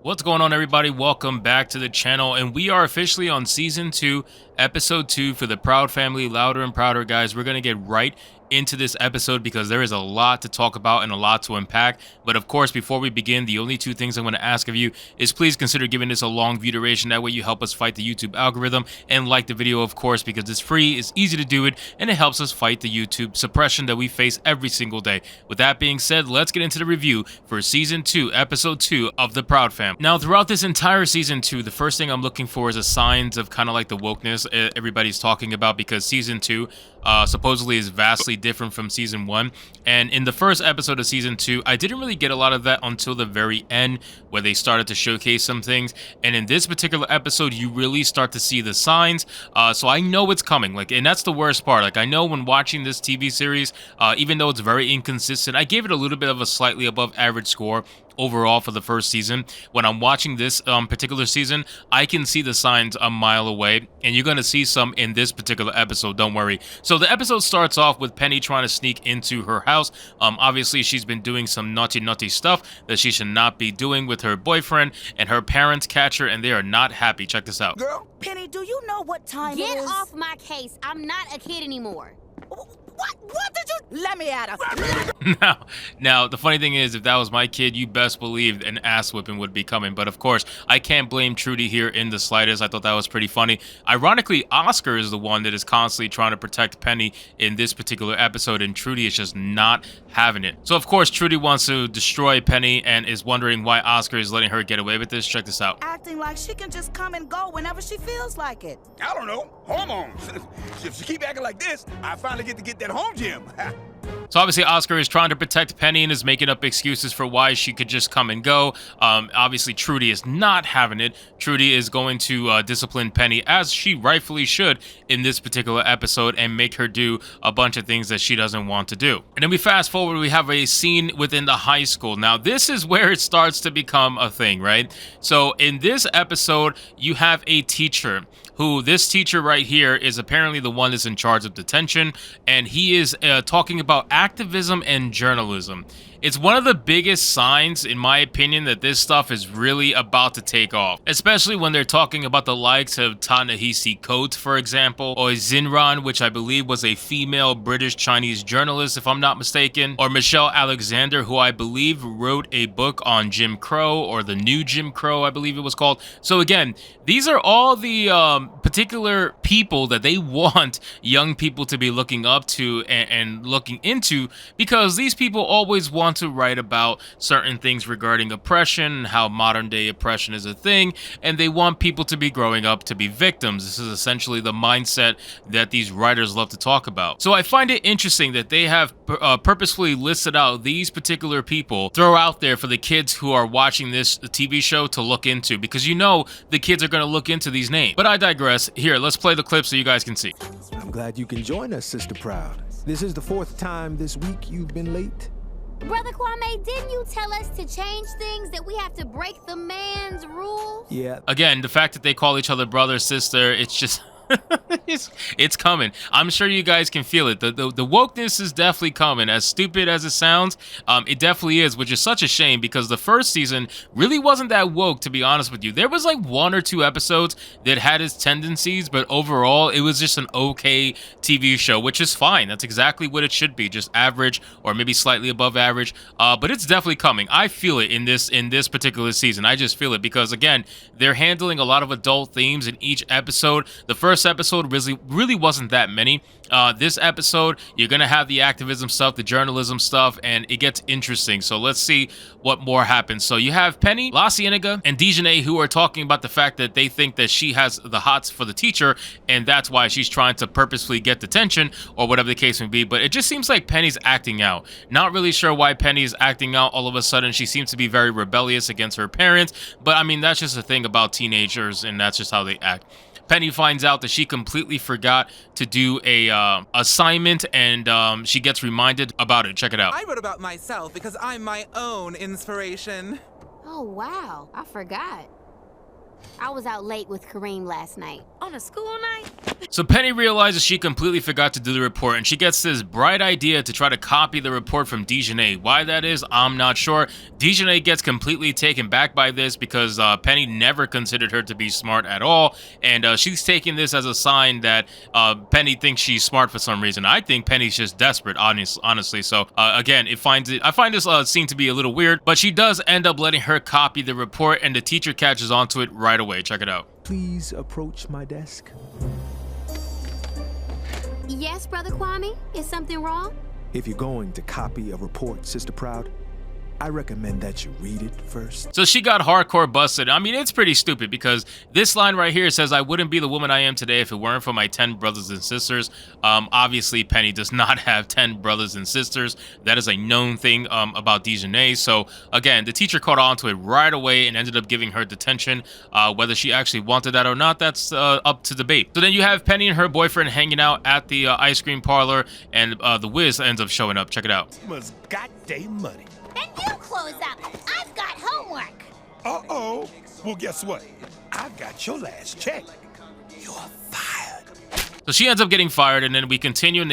What's going on, everybody? Welcome back to the channel, and we are officially on season 2, episode 2 for the Proud Family, Louder and Prouder. Guys, we're gonna get right into this episode because there is a lot to talk about and a lot to unpack. But of course, before we begin, the only two things I'm going to ask of you is please consider giving this a long view duration. That way you help us fight the YouTube algorithm, and like the video, of course, because it's free, it's easy to do it, and it helps us fight the YouTube suppression that we face every single day. With that being said, let's get into the review for season 2, episode 2 of the Proud Family. Now, throughout this entire season 2, the first thing I'm looking for is a signs of kind of like the wokeness everybody's talking about, because season 2 supposedly is vastly different from season 1. And in the first episode of season 2, I didn't really get a lot of that until the very end, where they started to showcase some things. And in this particular episode, you really start to see the signs. So I know it's coming. And that's the worst part. I know when watching this TV series, even though it's very inconsistent, I gave it a little bit of a slightly above average score overall for the first season. When I'm watching this particular season, I can see the signs a mile away, and you're going to see some in this particular episode, don't worry. So the episode starts off with Penny trying to sneak into her house. Obviously, she's been doing some naughty stuff that she should not be doing with her boyfriend, and her parents catch her, and they are not happy. Check this out. Girl, Penny, do you know what time it is? Get off my case. I'm not a kid anymore. What did you... Let me at her. Now, the funny thing is, if that was my kid, you best believe an ass whipping would be coming. But of course, I can't blame Trudy here in the slightest. I thought that was pretty funny. Ironically, Oscar is the one that is constantly trying to protect Penny in this particular episode, and Trudy is just not having it. So of course, Trudy wants to destroy Penny and is wondering why Oscar is letting her get away with this. Check this out. Acting like she can just come and go whenever she feels like it. I don't know. Hormones. If she keep acting like this, I finally get to get that home gym. So obviously Oscar is trying to protect Penny and is making up excuses for why she could just come and go. Obviously Trudy is not having it. Trudy is going to discipline Penny, as she rightfully should in this particular episode, and make her do a bunch of things that she doesn't want to do. And then we fast forward, we have a scene within the high school. Now this is where it starts to become a thing, right? So in this episode, you have a teacher who, this teacher right here is apparently the one that's in charge of detention, and he is talking about activism and journalism. It's one of the biggest signs, in my opinion, that this stuff is really about to take off, especially when they're talking about the likes of Ta-Nehisi Coates, for example, or Zinran, which I believe was a female British-Chinese journalist, if I'm not mistaken, or Michelle Alexander, who I believe wrote a book on Jim Crow, or the new Jim Crow, I believe it was called. So again, these are all the particular people that they want young people to be looking up to and looking into, because these people always want to write about certain things regarding oppression and how modern day oppression is a thing, and they want people to be growing up to be victims. This is essentially the mindset that these writers love to talk about. So I find it interesting that they have purposefully listed out these particular people, throw out there for the kids who are watching this TV show to look into, because you know the kids are going to look into these names. But I digress. Here, let's play the clip so you guys can see. I'm glad you can join us, Sister Proud. This is the 4th time this week you've been late. Brother Kwame, didn't you tell us to change things, that we have to break the man's rules? Yeah. Again, the fact that they call each other brother, sister, it's just... it's coming. I'm sure you guys can feel it. The wokeness is definitely coming. As stupid as it sounds, it definitely is, which is such a shame, because the first season really wasn't that woke, to be honest with you. There was like 1 or 2 episodes that had its tendencies, but overall it was just an okay TV show, which is fine. That's exactly what it should be, just average or maybe slightly above average. But it's definitely coming. I feel it in this particular season. I just feel it because, again, they're handling a lot of adult themes in each episode. The first episode really wasn't that many. This episode, you're gonna have the activism stuff, the journalism stuff, and it gets interesting. So let's see what more happens. So you have Penny, La Cienega, and Dejanay, who are talking about the fact that they think that she has the hots for the teacher, and that's why she's trying to purposefully get detention, or whatever the case may be. But it just seems like Penny's acting out. Not really sure why Penny's acting out all of a sudden. She seems to be very rebellious against her parents, but I mean, that's just the thing about teenagers, and that's just how they act. Penny finds out that she completely forgot to do a assignment, and she gets reminded about it. Check it out. I wrote about myself because I'm my own inspiration. Oh, wow. I forgot. I was out late with Kareem last night. On a school night? So Penny realizes she completely forgot to do the report, and she gets this bright idea to try to copy the report from Dejanay. Why that is, I'm not sure. Dejanay gets completely taken back by this because Penny never considered her to be smart at all, and she's taking this as a sign that Penny thinks she's smart for some reason. I think Penny's just desperate, honestly. So again, I find this scene to be a little weird, but she does end up letting her copy the report, and the teacher catches onto it right away. Check it out. Please approach my desk. Yes, Brother Kwame? Is something wrong? If you're going to copy a report, Sister Proud, I recommend that you read it first. So she got hardcore busted. I mean, it's pretty stupid because this line right here says, "I wouldn't be the woman I am today if it weren't for my 10 brothers and sisters." Obviously, Penny does not have 10 brothers and sisters. That is a known thing about Dejanay. So again, the teacher caught on to it right away and ended up giving her detention. Whether she actually wanted that or not, that's up to debate. So then you have Penny and her boyfriend hanging out at the ice cream parlor, and the Wiz ends up showing up. Check it out. Must got they money. And you close up. I've got homework. Uh-oh. Well, guess what? I've got your last check. You're fired. So she ends up getting fired, and then we continue, and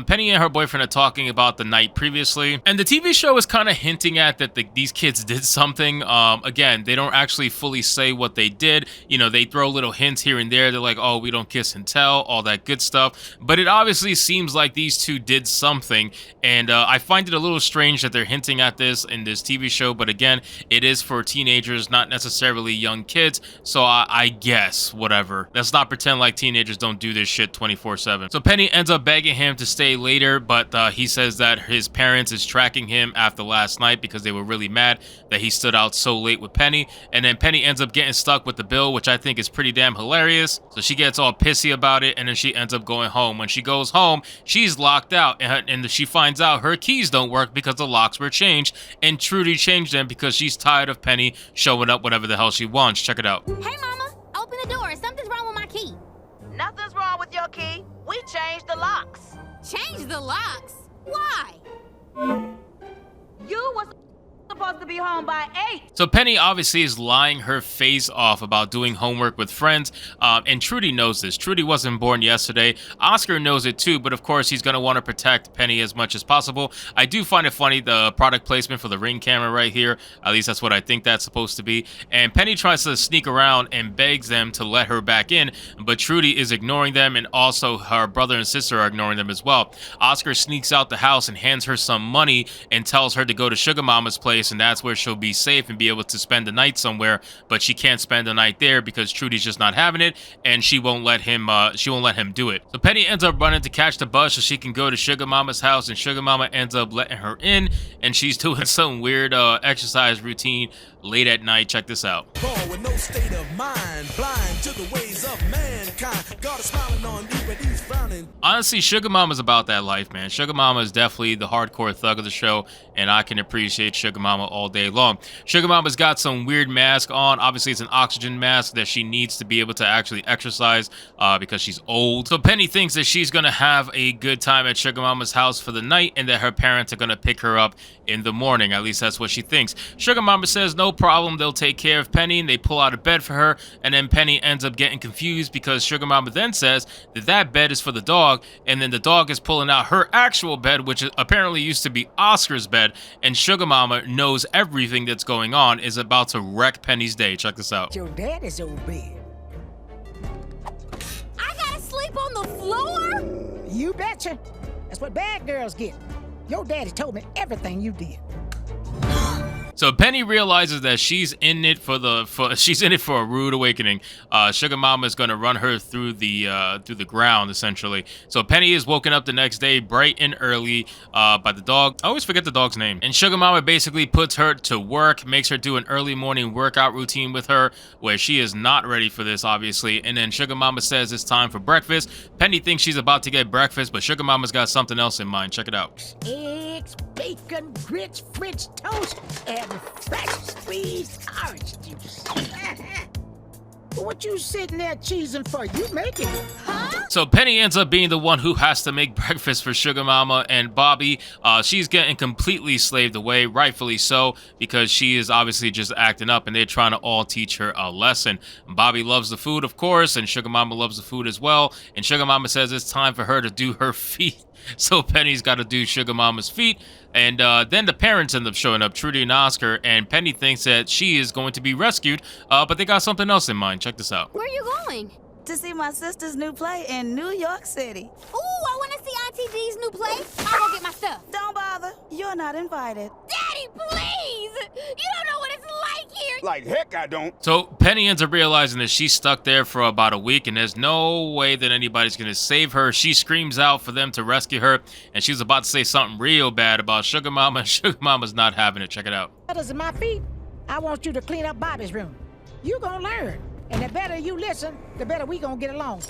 Penny and her boyfriend are talking about the night previously. And the TV show is kind of hinting at that these kids did something. Again, they don't actually fully say what they did. You know, they throw little hints here and there. They're like, oh, we don't kiss and tell, all that good stuff. But it obviously seems like these two did something. And I find it a little strange that they're hinting at this in this TV show. But again, it is for teenagers, not necessarily young kids. So I guess, whatever. Let's not pretend like teenagers don't do this shit 24/7. So Penny ends up begging him to stay later, but he says that his parents is tracking him after last night because they were really mad that he stood out so late with Penny. And then Penny ends up getting stuck with the bill, which I think is pretty damn hilarious. So she gets all pissy about it, and then she ends up going home. When she goes home, she's locked out, and she finds out her keys don't work because the locks were changed, and Trudy changed them because she's tired of Penny showing up whatever the hell she wants. Check it out. Hey, Mama, open the door. Something's wrong with my key. Nothing's wrong with your key. We changed the locks. Change the locks? Why? You was supposed to be home by 8. So Penny obviously is lying her face off about doing homework with friends, and Trudy knows this. Trudy wasn't born yesterday. Oscar knows it too, but of course he's going to want to protect Penny as much as possible. I do find it funny, the product placement for the Ring camera right here. At least that's what I think that's supposed to be. And Penny tries to sneak around and begs them to let her back in, but Trudy is ignoring them, and also her brother and sister are ignoring them as well. Oscar sneaks out the house and hands her some money and tells her to go to Sugar Mama's place, and that's where she'll be safe and be able to spend the night somewhere. But she can't spend the night there because Trudy's just not having it, and she won't let him do it. So Penny ends up running to catch the bus so she can go to Sugar Mama's house, and Sugar Mama ends up letting her in, and she's doing some weird exercise routine late at night. Check this out. Born with no state of mind, blind to the ways of mankind. God is smiling on me, but he's frowning. Honestly, Sugar Mama's about that life, man. Sugar Mama is definitely the hardcore thug of the show, and I can appreciate Sugar Mama all day long. Sugar Mama's got some weird mask on. Obviously, it's an oxygen mask that she needs to be able to actually exercise because she's old. So Penny thinks that she's going to have a good time at Sugar Mama's house for the night, and that her parents are going to pick her up in the morning. At least that's what she thinks. Sugar Mama says no problem, they'll take care of Penny, and they pull out a bed for her, and then Penny ends up getting confused because Sugar Mama then says that that bed is for the dog, and then the dog is pulling out her actual bed, which apparently used to be Oscar's bed, and Sugar Mama knows everything that's going on, is about to wreck Penny's day. Check this out. Your daddy's old bed. I gotta sleep on the floor? You betcha. That's what bad girls get. Your daddy told me everything you did. So Penny realizes that she's in it for a rude awakening. Sugar Mama is gonna run her through the ground essentially. So Penny is woken up the next day bright and early by the dog. I always forget the dog's name. And Sugar Mama basically puts her to work, makes her do an early morning workout routine with her, where she is not ready for this obviously. And then Sugar Mama says it's time for breakfast. Penny thinks she's about to get breakfast, but Sugar Mama's got something else in mind. Check it out. Eggs, bacon, grits, French toast, and fresh squeezed orange juice. What you sitting there cheesing for? You making it. Huh? So Penny ends up being the one who has to make breakfast for Sugar Mama and Bobby. She's getting completely slaved away, rightfully so, because she is obviously just acting up and they're trying to all teach her a lesson. Bobby loves the food, of course, and Sugar Mama loves the food as well. And Sugar Mama says it's time for her to do her feet. So Penny's got to do Sugar Mama's feet. And then the parents end up showing up, Trudy and Oscar, and Penny thinks that she is going to be rescued, but they got something else in mind. Check this out. Where are you going? To see my sister's new play in New York City. Ooh, I want to see Auntie D's new play. I'll go get my stuff. Don't bother. You're not invited. Daddy, please! You don't know what it's like here. Like heck I don't. So Penny ends up realizing that she's stuck there for about a week and there's no way that anybody's going to save her. She screams out for them to rescue her, and she's about to say something real bad about Sugar Mama, and Sugar Mama's not having it. Check it out. Feathers in my feet. I want you to clean up Bobby's room. You gonna learn. And the better you listen, the better we gonna get along.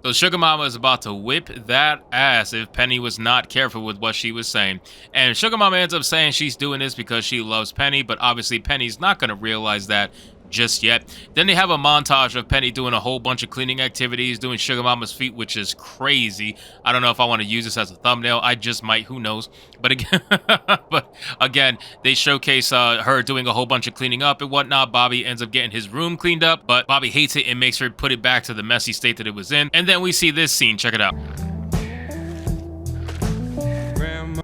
So Sugar Mama is about to whip that ass if Penny was not careful with what she was saying. And Sugar Mama ends up saying she's doing this because she loves Penny, but obviously Penny's not going to realize that just yet. Then they have a montage of Penny doing a whole bunch of cleaning activities, doing Sugar Mama's feet, which is crazy. I don't know if I want to use this as a thumbnail. I just might, who knows. But again, they showcase her doing a whole bunch of cleaning up and whatnot. Bobby ends up getting his room cleaned up, but Bobby hates it and makes her put it back to the messy state that it was in. And then we see this scene. Check it out.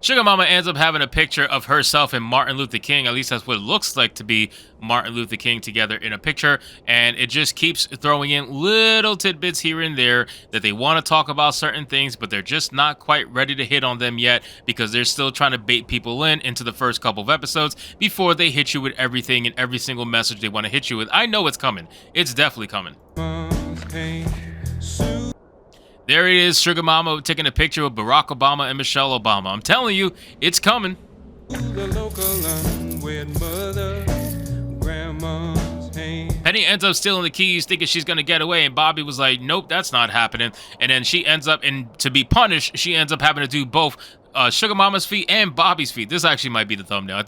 Sugar Mama ends up having a picture of herself and Martin Luther King. At least that's what it looks like to be Martin Luther King together in a picture. And it just keeps throwing in little tidbits here and there that they want to talk about certain things, but they're just not quite ready to hit on them yet because they're still trying to bait people in into the first couple of episodes before they hit you with everything and every single message they want to hit you with. I know it's coming. It's definitely coming. There it is, Sugar Mama taking a picture of Barack Obama and Michelle Obama. I'm telling you, it's coming. Penny ends up stealing the keys, thinking she's gonna get away, and Bobby was like, nope, that's not happening. And then she ends up, and to be punished, she ends up having to do both Sugar Mama's feet and Bobby's feet. This actually might be the thumbnail.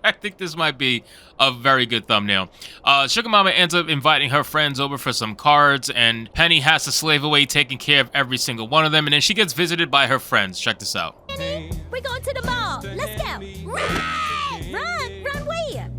I think this might be a very good thumbnail. Sugar Mama ends up inviting her friends over for some cards, and Penny has to slave away taking care of every single one of them, and then she gets visited by her friends. Check this out. Penny, we're going to the mall. Let's go. Run! Run where?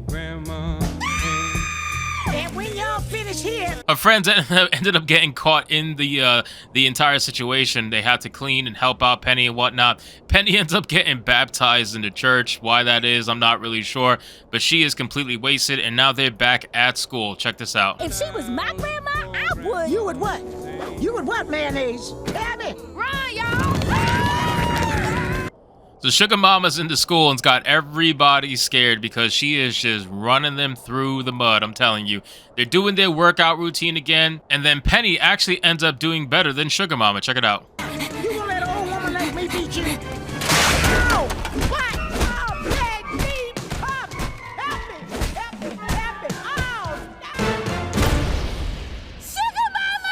And when y'all finish here, Her friends ended up getting caught in the entire situation. They had to clean and help out Penny and whatnot. Penny ends up getting baptized in the church. Why that is, I'm not really sure. But she is completely wasted, and now they're back at school. Check this out. If she was my grandma, I would. you would what? You would what, mayonnaise? Tell me. Run, y'all! So Sugar Mama's in the school and's got everybody scared because she is just running them through the mud. I'm telling you. They're doing their workout routine again. And then Penny actually ends up doing better than Sugar Mama. Check it out. You gonna let an old woman like me beat you? No! What? Oh, let me up! Help me! Help me! Help me! Oh! Sugar Mama!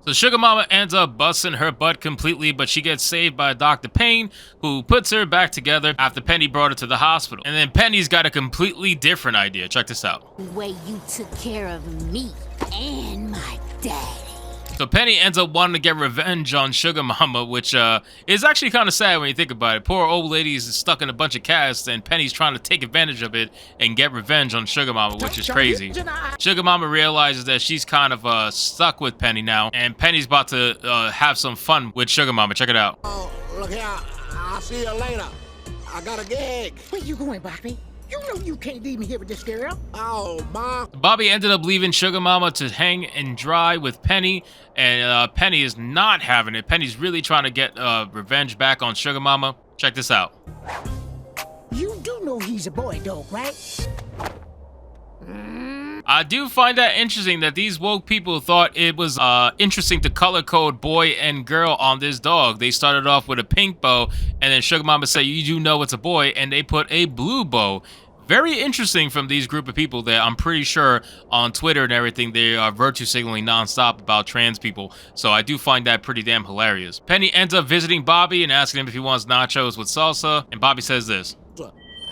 So Sugar Mama ends up busting her butt completely, but she gets saved by Dr. Payne, who puts her back together after Penny brought her to the hospital. And then Penny's got a completely different idea. Check this out. The way you took care of me and my daddy. So Penny ends up wanting to get revenge on Sugar Mama, which is actually kind of sad when you think about it. Poor old lady's stuck in a bunch of casts, and Penny's trying to take advantage of it and get revenge on Sugar Mama, which is crazy. Sugar Mama realizes that she's kind of stuck with Penny now, and Penny's about to have some fun with Sugar Mama. Check it out. Oh, look here. I'll see you later. I got a gig. Where you going, Bobby? You know you can't leave me here with this girl. Oh, Mom. Bobby ended up leaving Sugar Mama to hang and dry with Penny, and Penny is not having it. Penny's really trying to get revenge back on Sugar Mama. Check this out. You do know he's a boy dog, right? I do find that interesting that these woke people thought it was interesting to color code boy and girl on this dog. They started off with a pink bow, and then Sugar Mama said, you do know it's a boy, and they put a blue bow. Very interesting from these group of people that I'm pretty sure on Twitter and everything, they are virtue signaling nonstop about trans people. So I do find that pretty damn hilarious. Penny ends up visiting Bobby and asking him if he wants nachos with salsa, and Bobby says this.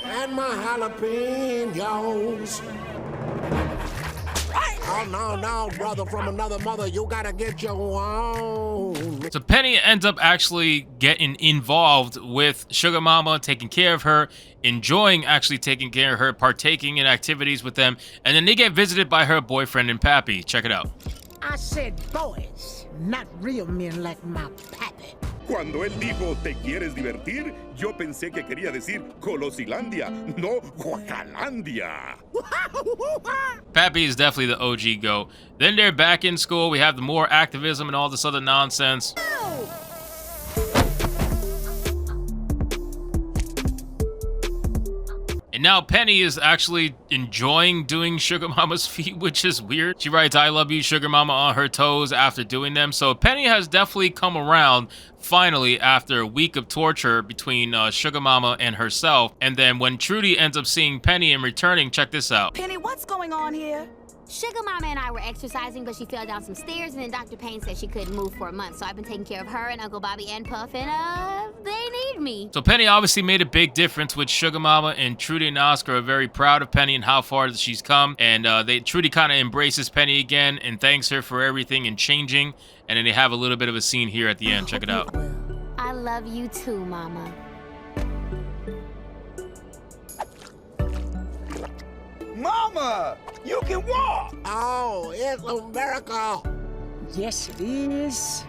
And my jalapenos. Oh, no, brother from another mother. You gotta get your own. So Penny ends up actually getting involved with Sugar Mama, taking care of her, enjoying actually taking care of her, partaking in activities with them, and then they get visited by her boyfriend and pappy. Check it out. I said boys, not real men like my pappy. Cuando él dijo, ¿te quieres divertir? Yo pensé que quería decir Colosilandia, no Guacalandia. Pappy is definitely the OG GOAT. Then they're back in school. We have the more activism and all this other nonsense. And now Penny is actually enjoying doing Sugar Mama's feet, which is weird. She writes, "I love you, Sugar Mama," on her toes after doing them. So Penny has definitely come around, finally, after a week of torture between Sugar Mama and herself. And then when Trudy ends up seeing Penny and returning, check this out. Penny, what's going on here? Sugar Mama and I were exercising, but she fell down some stairs, and then Dr. Payne said she couldn't move for a month. So I've been taking care of her and Uncle Bobby and Puff, and they need me. So Penny obviously made a big difference with Sugar Mama, and Trudy and Oscar are very proud of Penny and how far she's come. And Trudy kind of embraces Penny again and thanks her for everything and changing. And then they have a little bit of a scene here at the end. Check it out. I love you too, Mama. Mama, you can walk. Oh, it's a miracle. Yes, it is.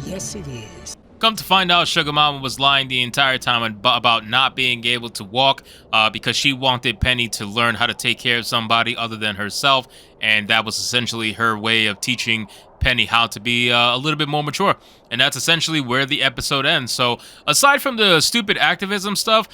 Yes, it is. Come to find out, Sugar Mama was lying the entire time about not being able to walk because she wanted Penny to learn how to take care of somebody other than herself. And that was essentially her way of teaching Penny how to be a little bit more mature. And that's essentially where the episode ends. So aside from the stupid activism stuff,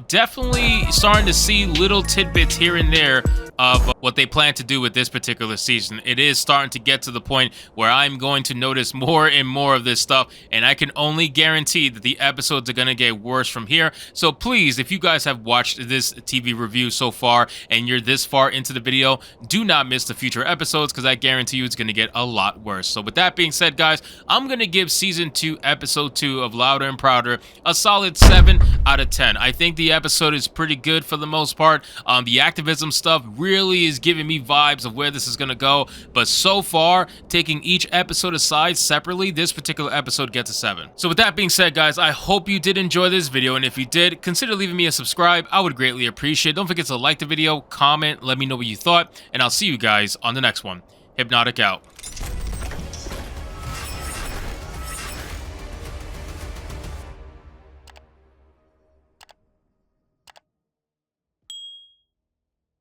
definitely starting to see little tidbits here and there of what they plan to do with this particular season. It is starting to get to the point where I'm going to notice more and more of this stuff, and I can only guarantee that the episodes are going to get worse from here. So please, if you guys have watched this TV review so far and you're this far into the video, do not miss the future episodes, because I guarantee you it's going to get a lot worse. So with that being said, guys, I'm going to give Season 2, Episode 2 of Louder and Prouder a solid 7 out of 10. I think the episode is pretty good for the most part. The activism stuff really is giving me vibes of where this is going to go. But so far, taking each episode aside separately, this particular episode gets a 7. So with that being said, guys, I hope you did enjoy this video. And if you did, consider leaving me a subscribe. I would greatly appreciate it. Don't forget to like the video, comment, let me know what you thought. And I'll see you guys on the next one. Hypnotic out.